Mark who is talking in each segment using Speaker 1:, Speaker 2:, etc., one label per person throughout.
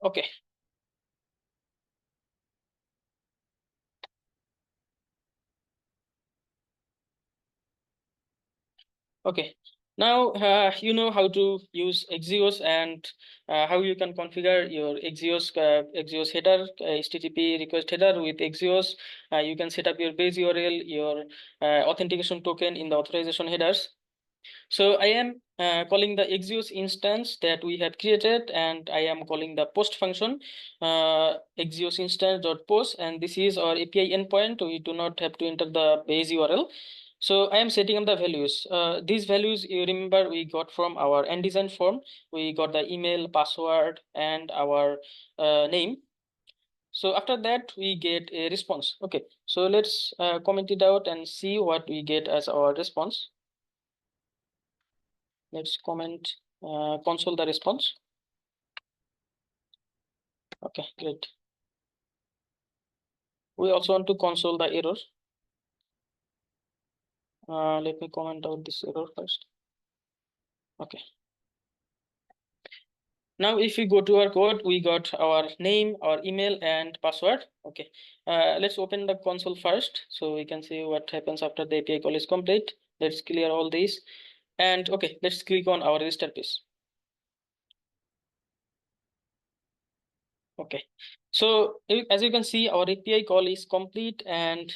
Speaker 1: Okay. Okay. Now you know how to use Axios and how you can configure your Axios header, HTTP request header with Axios. You can set up your base URL, your authentication token in the authorization headers. So I am calling the Axios instance that we have created, and I am calling the post function Axios instance.post, and this is our API endpoint. We do not have to enter the base URL. So I am setting up the values. These values, you remember, we got from our ndesign form. We got the email, password, and our name. So after that, we get a response. Okay, so let's comment it out and see what we get as our response. Let's comment console the response. Okay, great. We also want to console the error. Let me comment out this error first. Okay. Now, if we go to our code, we got our name, our email, and password. Okay. Let's open the console first so we can see what happens after the API call is complete. Let's clear all these. And okay, let's click on our register page. Okay, so as you can see, our API call is complete, and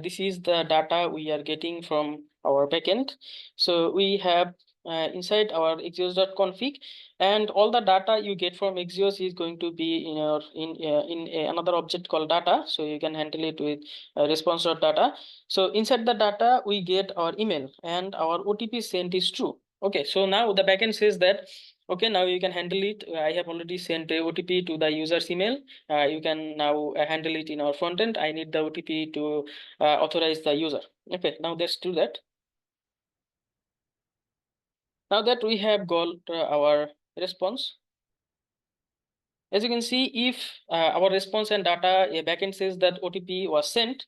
Speaker 1: this is the data we are getting from our backend. So we have inside our axios.config, and all the data you get from Axios is going to be in your another object called data. So you can handle it with response.data. So inside the data, we get our email, and our OTP sent is true. Okay, so now the backend says that, okay, now you can handle it. I have already sent a OTP to the user's email. You can now handle it in our front end. I need the OTP to authorize the user. Okay, now let's do that. Now that we have got our response, as you can see, if our response and data backend says that OTP was sent,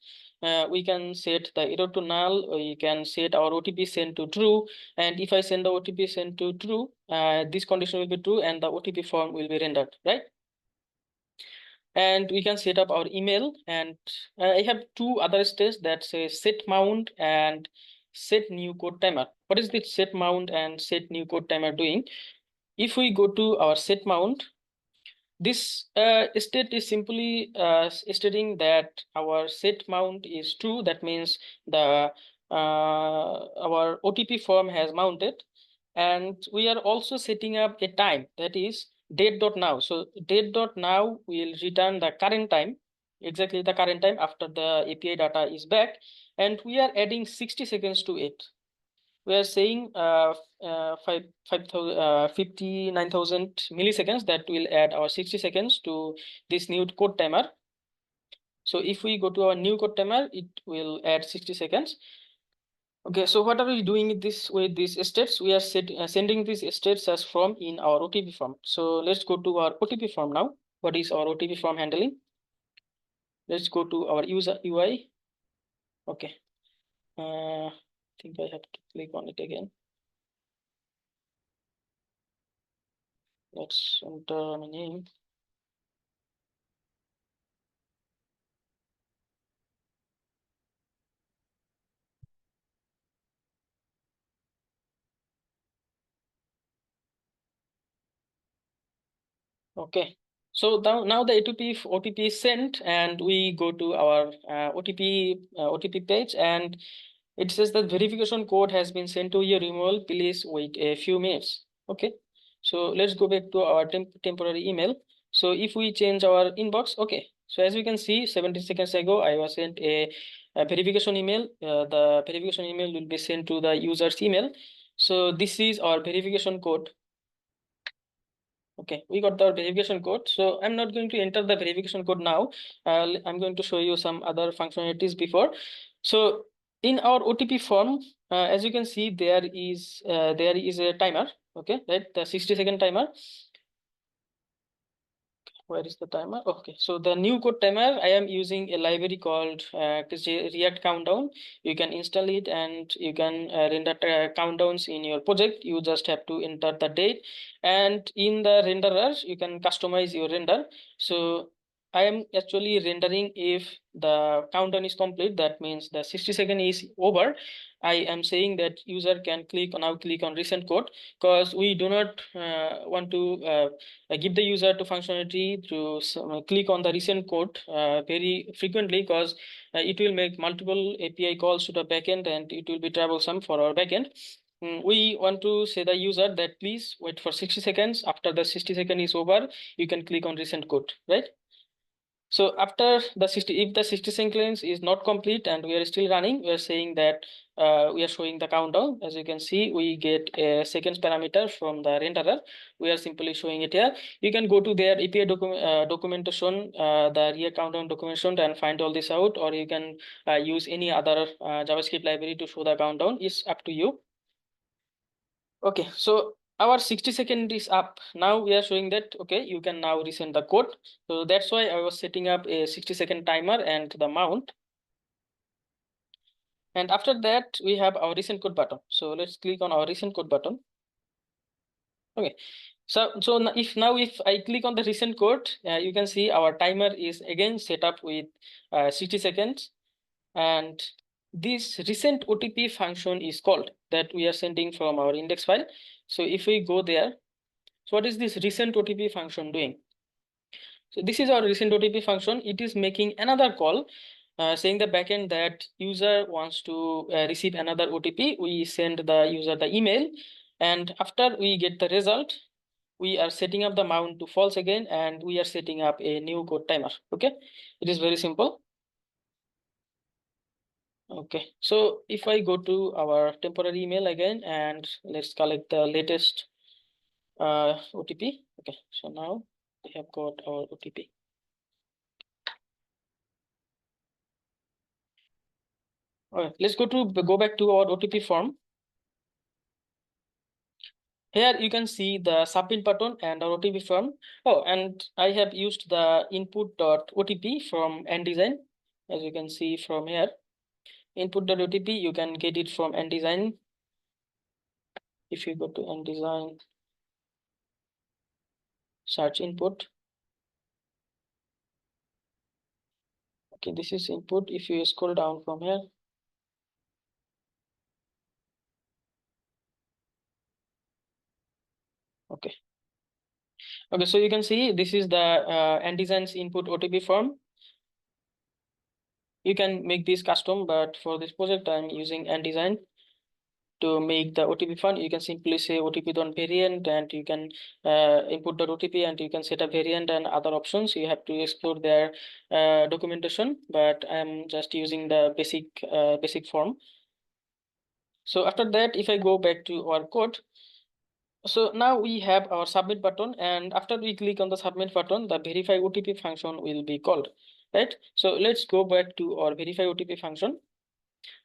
Speaker 1: we can set the error to null. We can set our OTP sent to true. And if I send the OTP sent to true, this condition will be true and the OTP form will be rendered, right? And we can set up our email, and I have two other steps that say set mount and set new code timer. What is the set mount and set new code timer doing? If we go to our set mount, this state is simply stating that our set mount is true. That means the our OTP form has mounted, and we are also setting up a time, that is date.now. So date.now will return the current time, exactly the current time after the API data is back, and we are adding 60 seconds to it. We are saying 59,000 milliseconds. That will add our 60 seconds to this new code timer. So if we go to our new code timer, it will add 60 seconds. Okay, so what are we doing with these states? We are sending these states as from in our OTP form. So let's go to our OTP form now. What is our OTP form handling? Let's go to our user UI. Okay, I think I have to click on it again. Let's enter my name. Okay, so now the OTP is sent, and we go to our OTP page, and it says that verification code has been sent to your email. Please wait a few minutes. Okay, so let's go back to our temporary email. So if we change our inbox, okay, so as we can see, 70 seconds ago, I was sent a verification email. The verification email will be sent to the user's email. So this is our verification code. Okay, we got the verification code. So I'm not going to enter the verification code now. I'm going to show you some other functionalities before. So in our OTP form, as you can see, there is a timer. Okay, right, the 60-second timer. Where is the timer? Okay, so the new code timer, I am using a library called React Countdown. You can install it and you can render countdowns in your project. You just have to enter the date, and in the renderers, you can customize your render. So I am actually rendering if the countdown is complete. That means the 60-second is over. I am saying that user can click on recent code, because we do not want to give the user to functionality to click on the recent code very frequently, because it will make multiple API calls to the backend and it will be troublesome for our backend. We want to say the user that please wait for 60 seconds. After the 60-second is over, you can click on recent code, right? So after the 60, if the 60 seconds is not complete and we are still running, we are saying that we are showing the countdown. As you can see, we get a seconds parameter from the renderer. We are simply showing it here. You can go to their API documentation, the React countdown documentation, and find all this out, or you can use any other JavaScript library to show the countdown. It's up to you. Okay, so our 60-second is up. Now we are showing that, okay, you can now resend the code. So that's why I was setting up a 60-second timer and the mount. And after that, we have our recent code button. So let's click on our recent code button. Okay, so if I click on the recent code, you can see our timer is again set up with 60 seconds. And this recent OTP function is called that we are sending from our index file. So if we go there, so what is this recent OTP function doing? So this is our recent OTP function. It is making another call saying the backend that user wants to receive another OTP. We send the user the email, and after we get the result, we are setting up the mount to false again, and we are setting up a new code timer. Okay, it is very simple. Okay, so if I go to our temporary email again and let's collect the latest OTP. Okay, so now we have got our OTP. All right, let's go back to our OTP form. Here you can see the submit button and our OTP form. Oh, and I have used the input.otp from ndesign. As you can see from here, input.otp, you can get it from ndesign. If you go to ndesign, search input. Okay, this is input. If you scroll down from here, okay. Okay, so you can see this is the ndesign's input OTP form. You can make this custom, but for this project, I'm using ndesign. To make the OTP fund, you can simply say OTP.variant, and you can input the OTP, and you can set a variant and other options. You have to explore their documentation, but I'm just using the basic form. So after that, if I go back to our code, so now we have our submit button, and after we click on the submit button, the verify OTP function will be called, right? So let's go back to our verify OTP function.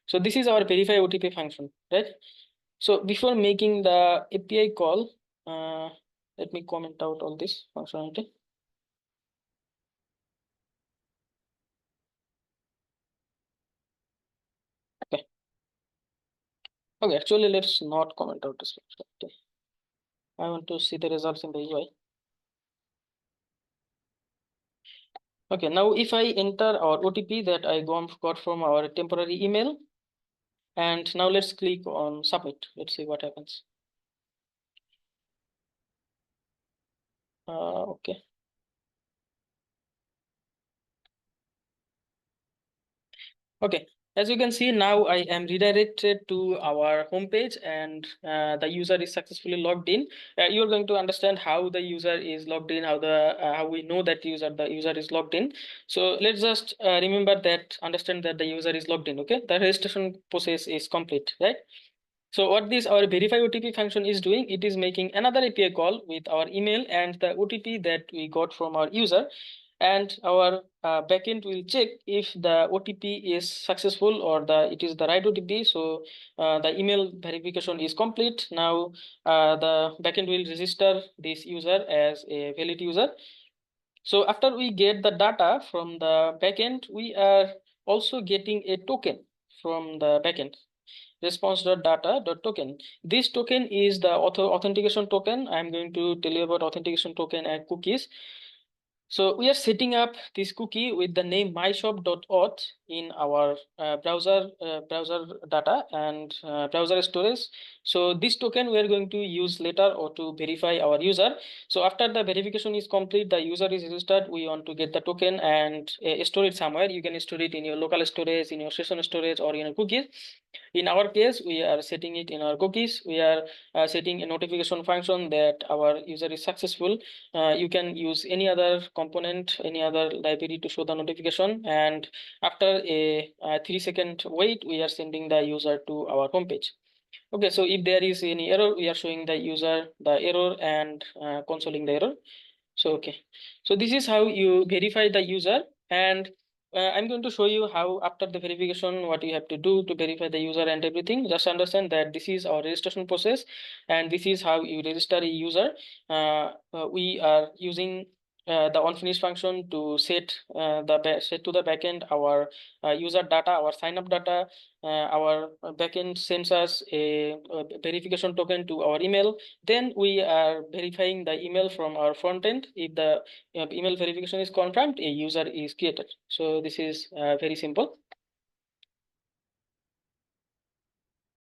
Speaker 1: So this is our verify OTP function, right? So before making the API call, let me comment out all this functionality. Okay. Okay, actually, let's not comment out this functionality. I want to see the results in the UI. Okay, now if I enter our OTP that I got from our temporary email, and now let's click on submit. Let's see what happens. Okay. Okay, as you can see, now I am redirected to our homepage, and the user is successfully logged in. You're going to understand how the user is logged in, how we know that the user is logged in. So let's just understand that the user is logged in. Okay, the registration process is complete, right? So what this our verify OTP function is doing, it is making another API call with our email and the OTP that we got from our user, and our backend will check if the OTP is successful or it is the right OTP. So the email verification is complete. Now the backend will register this user as a valid user. So after we get the data from the backend, we are also getting a token from the backend, response.data.token. This token is the authentication token. I'm going to tell you about authentication token and cookies. So we are setting up this cookie with the name myshop.auth in our browser data and browser storage. So this token we are going to use later or to verify our user. So after the verification is complete, the user is registered, we want to get the token and store it somewhere. You can store it in your local storage, in your session storage, or in your cookies. In our case, we are setting it in our cookies. We are setting a notification function that our user is successful. You can use any other component, any other library to show the notification. And after a 3-second wait, we are sending the user to our homepage. Okay, so if there is any error, we are showing the user the error and consoling the error. So, okay. So this is how you verify the user, and I'm going to show you how after the verification, what you have to do to verify the user and everything. Just understand that this is our registration process, and this is how you register a user. We are using the onFinish function to set set to the backend our user data, our sign up data. Our backend sends us a verification token to our email. Then we are verifying the email from our front end. If the email verification is confirmed, a user is created. So this is very simple.